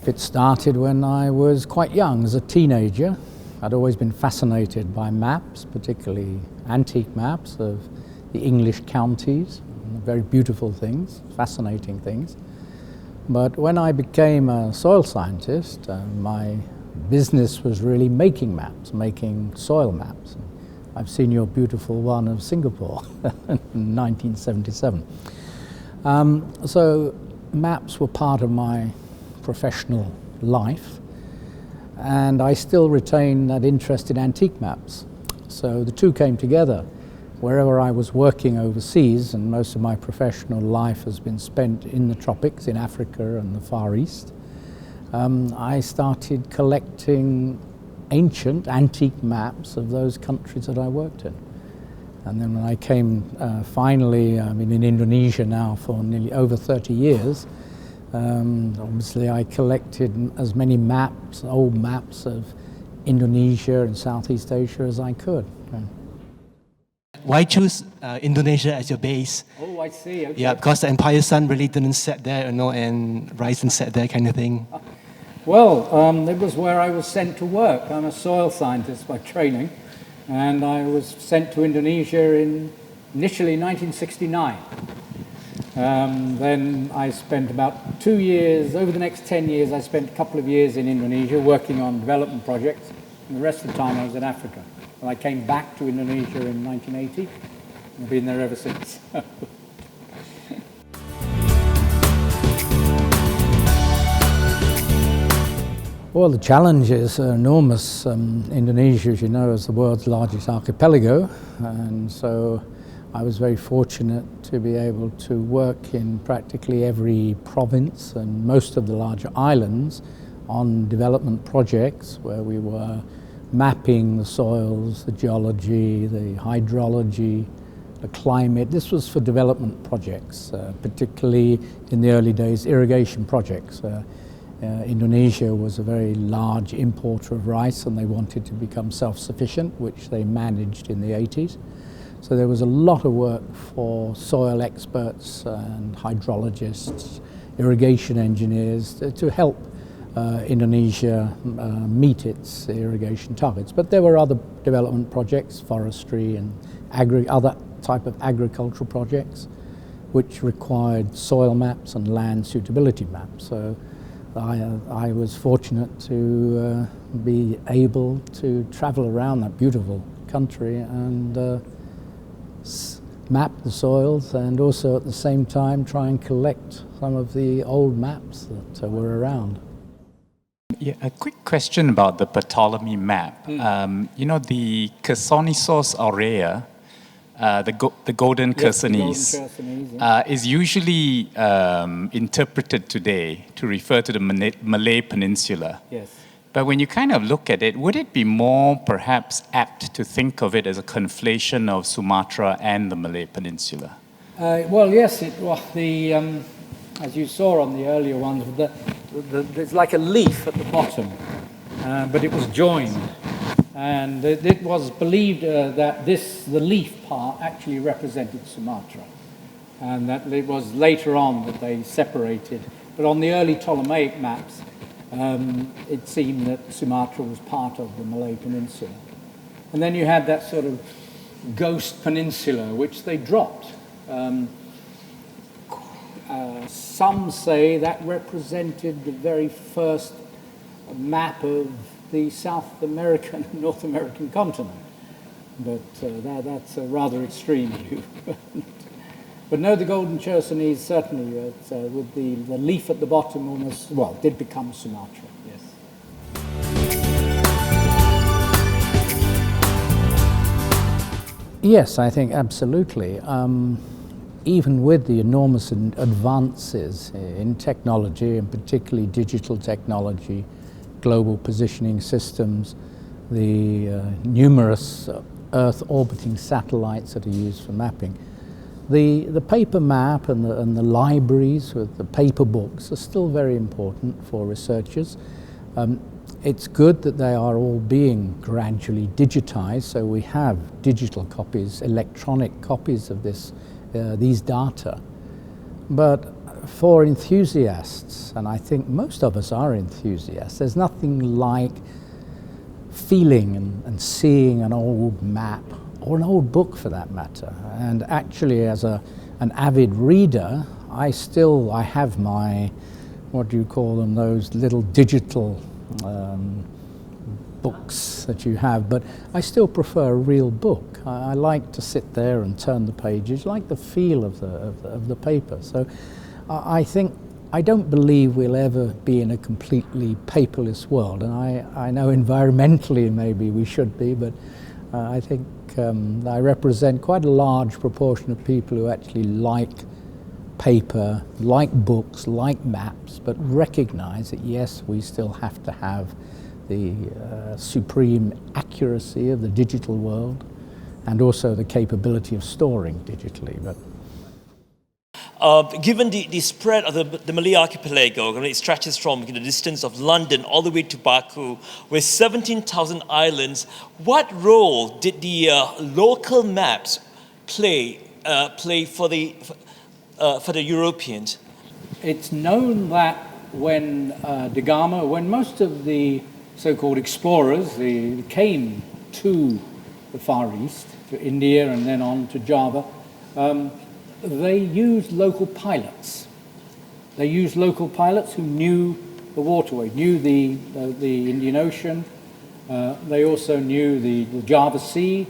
It started when I was quite young, as a teenager. I'd always been fascinated by maps, particularly antique maps of the English counties, very beautiful things, fascinating things. But when I became a soil scientist, my business was really making maps, making soil maps. I've seen your beautiful one of Singapore in 1977. So maps were part of my professional life, and I still retain that interest in antique maps. So the two came together. Wherever I was working overseas, and most of my professional life has been spent in the tropics, in Africa and the Far East, I started collecting ancient, antique maps of those countries that I worked in. And then when I came finally, I've been in Indonesia now for nearly over 30 years, obviously I collected as many maps, old maps of Indonesia and Southeast Asia as I could. Why choose Indonesia as your base? Oh, I see. Okay. Yeah, because the Empire Sun really didn't set there, and rise and set there kind of thing. Well, it was where I was sent to work. I'm a soil scientist by training, and I was sent to Indonesia in initially 1969. Then I spent about 2 years, over the next 10 years, I spent a couple of years in Indonesia working on development projects, and the rest of the time I was in Africa. And I came back to Indonesia in 1980, and I've been there ever since. Well, the challenges are enormous. Indonesia, as you know, is the world's largest archipelago, and so I was very fortunate to be able to work in practically every province and most of the larger islands on development projects where we were mapping the soils, the geology, the hydrology, the climate. This was for development projects, particularly in the early days, irrigation projects. Indonesia was a very large importer of rice, and they wanted to become self-sufficient, which they managed in the 80s. So there was a lot of work for soil experts and hydrologists, irrigation engineers to help Indonesia meet its irrigation targets. But there were other development projects, forestry and other type of agricultural projects, which required soil maps and land suitability maps. So I was fortunate to be able to travel around that beautiful country and map the soils, and also at the same time try and collect some of the old maps that were around. Yeah, a quick question about the Ptolemy map. You know, the Chersonesos aurea, the golden Chersonese, is usually interpreted today to refer to the Malay Peninsula. Yes. But when you kind of look at it, would it be more perhaps apt to think of it as a conflation of Sumatra and the Malay Peninsula? Well, yes, as you saw on the earlier ones, there's like a leaf at the bottom, but it was joined. And it was believed that the leaf part actually represented Sumatra. And that it was later on that they separated. But on the early Ptolemaic maps, it seemed that Sumatra was part of the Malay Peninsula. And then you had that sort of ghost peninsula, which they dropped. Some say that represented the very first map of the South American and North American continent. But that's a rather extreme view. But no, the golden Chersonese certainly, with the leaf at the bottom almost, well, did become Sumatra, yes. Yes, I think absolutely. Even with the enormous advances in technology, and particularly digital technology, global positioning systems, the numerous Earth orbiting satellites that are used for mapping, the paper map and the libraries with the paper books are still very important for researchers. It's good that they are all being gradually digitized, so we have digital copies, electronic copies of these data. But for enthusiasts, and I think most of us are enthusiasts, there's nothing like feeling and seeing an old map, or an old book for that matter. And actually, as an avid reader, I have my, what do you call them, those little digital books that you have, but I still prefer a real book. I like to sit there and turn the pages, like the feel of the paper. So I don't believe we'll ever be in a completely paperless world, and I know environmentally maybe we should be, but I think I represent quite a large proportion of people who actually like paper, like books, like maps, but recognize that yes, we still have to have the supreme accuracy of the digital world and also the capability of storing digitally. But given the spread of the Malay archipelago, it stretches from the distance of London all the way to Baku, with 17,000 islands, what role did the local maps play for the Europeans? it's known that when when most of the so-called explorers came to the Far East, to India and then on to Java, they used local pilots. They used local pilots who knew the waterway, knew the Indian Ocean. They also knew the Java Sea.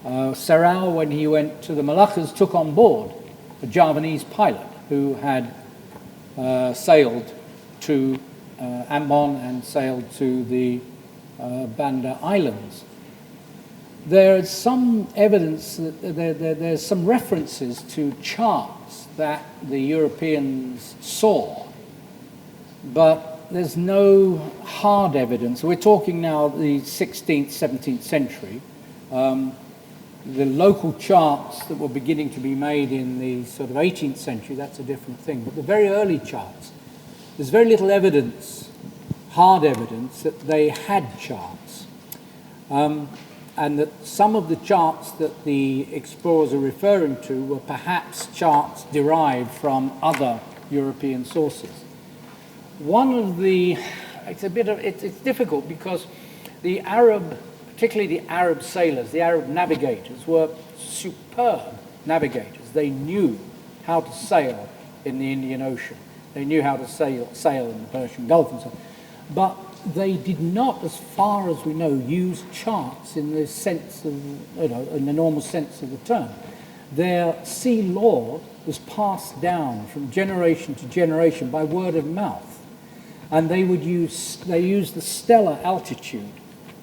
Serau, when he went to the Moluccas, took on board a Javanese pilot who had sailed to Ambon and sailed to the Banda Islands. There's some evidence that there's some references to charts that the Europeans saw, but there's no hard evidence. We're talking now the 16th, 17th century. The local charts that were beginning to be made in the sort of 18th century, that's a different thing. But the very early charts, there's very little evidence, hard evidence, that they had charts. And that some of the charts that the explorers are referring to were perhaps charts derived from other European sources. One of the, it's difficult because the Arab, particularly the Arab sailors, the Arab navigators, were superb navigators. They knew how to sail in the Indian Ocean. They knew how to sail in the Persian Gulf and so on. But they did not, as far as we know, use charts in the sense of, in the normal sense of the term. Their sea law was passed down from generation to generation by word of mouth. And they used the stellar altitude.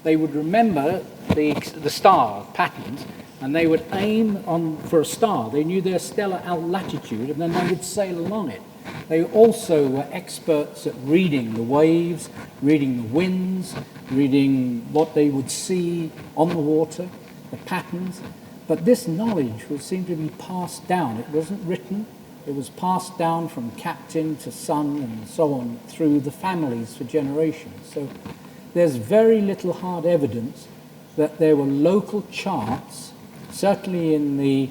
They would remember the star patterns, and they would aim for a star. They knew their stellar latitude, and then they would sail along it. They also were experts at reading the waves, reading the winds, reading what they would see on the water, the patterns. But this knowledge would seem to be passed down. It wasn't written. It was passed down from captain to son and so on through the families for generations. So there's very little hard evidence that there were local charts, certainly in the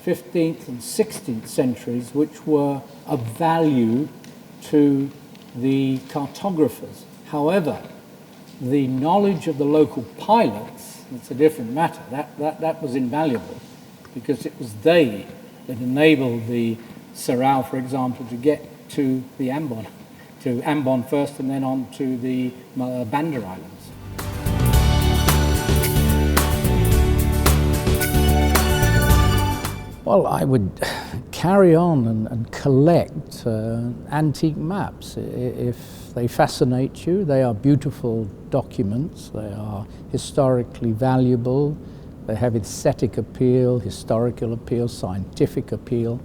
15th and 16th centuries, which were of value to the cartographers. However, the knowledge of the local pilots, it's a different matter. That was invaluable, because it was they that enabled the Serau, for example, to get to the Ambon first and then on to the Banda Islands. Well, I would carry on and collect antique maps. If they fascinate you, they are beautiful documents. They are historically valuable. They have aesthetic appeal, historical appeal, scientific appeal.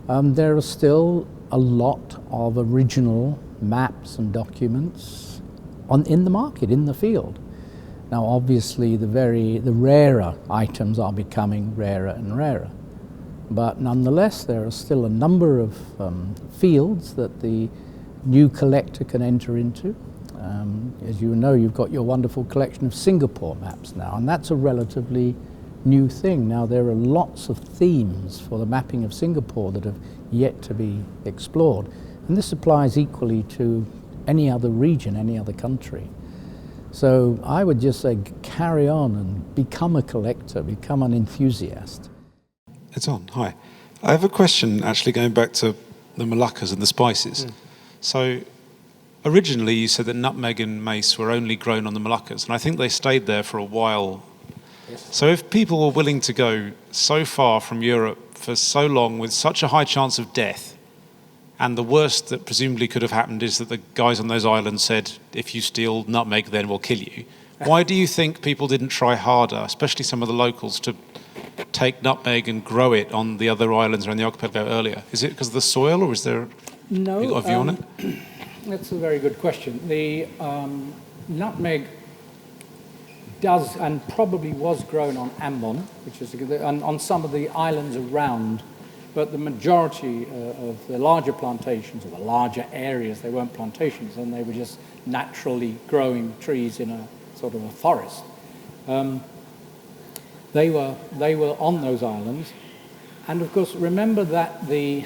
There are still a lot of original maps and documents in the market, in the field. Now, obviously, the rarer items are becoming rarer and rarer. But nonetheless, there are still a number of fields that the new collector can enter into. As you know, you've got your wonderful collection of Singapore maps now, and that's a relatively new thing. Now, there are lots of themes for the mapping of Singapore that have yet to be explored. And this applies equally to any other region, any other country. So I would just say carry on and become a collector, become an enthusiast. It's on. Hi. I have a question actually going back to the Moluccas and the spices. So originally you said that nutmeg and mace were only grown on the Moluccas, and I think they stayed there for a while. Yes. So if people were willing to go so far from Europe for so long with such a high chance of death, and the worst that presumably could have happened is that the guys on those islands said, if you steal nutmeg, then we'll kill you. Why do you think people didn't try harder, especially some of the locals, to take nutmeg and grow it on the other islands around the archipelago earlier? Is it because of the soil, or is there No, you got a view on it? That's a very good question. The nutmeg does and probably was grown on Ambon, which is on some of the islands around, but the majority of the larger plantations, or the larger areas, they weren't plantations, and they were just naturally growing trees in a sort of a forest. They were on those islands, and of course remember that the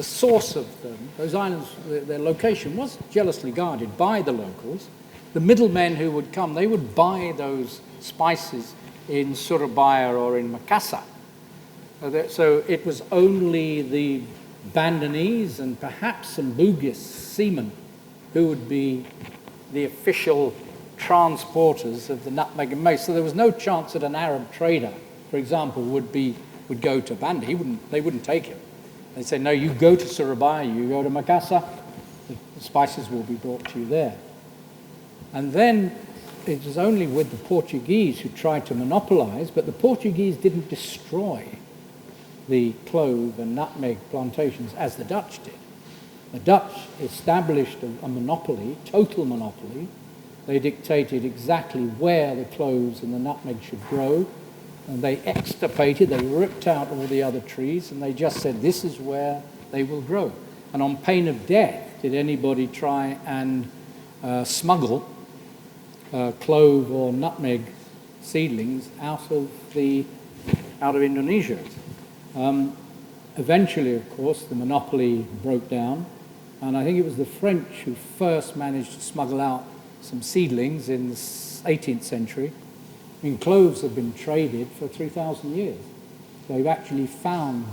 source of them, those islands, their location was jealously guarded by the locals. The middlemen who would come, they would buy those spices in Surabaya or in Makassar. So it was only the Bandanese and perhaps some Bugis seamen who would be the official transporters of the nutmeg and mace. So there was no chance that an Arab trader, for example, would go to Banda. They wouldn't take him. They said, no, you go to Surabaya, you go to Makassar, the spices will be brought to you there. And then it was only with the Portuguese who tried to monopolize, but the Portuguese didn't destroy the clove and nutmeg plantations as the Dutch did. The Dutch established a monopoly, total monopoly. They dictated exactly where the cloves and the nutmeg should grow, and they extirpated, they ripped out all the other trees, and they just said, this is where they will grow. And on pain of death, did anybody try and smuggle clove or nutmeg seedlings out of Indonesia. Eventually, of course, the monopoly broke down, and I think it was the French who first managed to smuggle out some seedlings in the 18th century. I mean, cloves have been traded for 3,000 years. They've actually found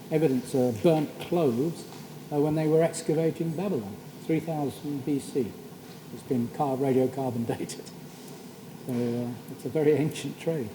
evidence of burnt cloves when they were excavating Babylon, 3000 BC. It's been radiocarbon dated. So it's a very ancient trade.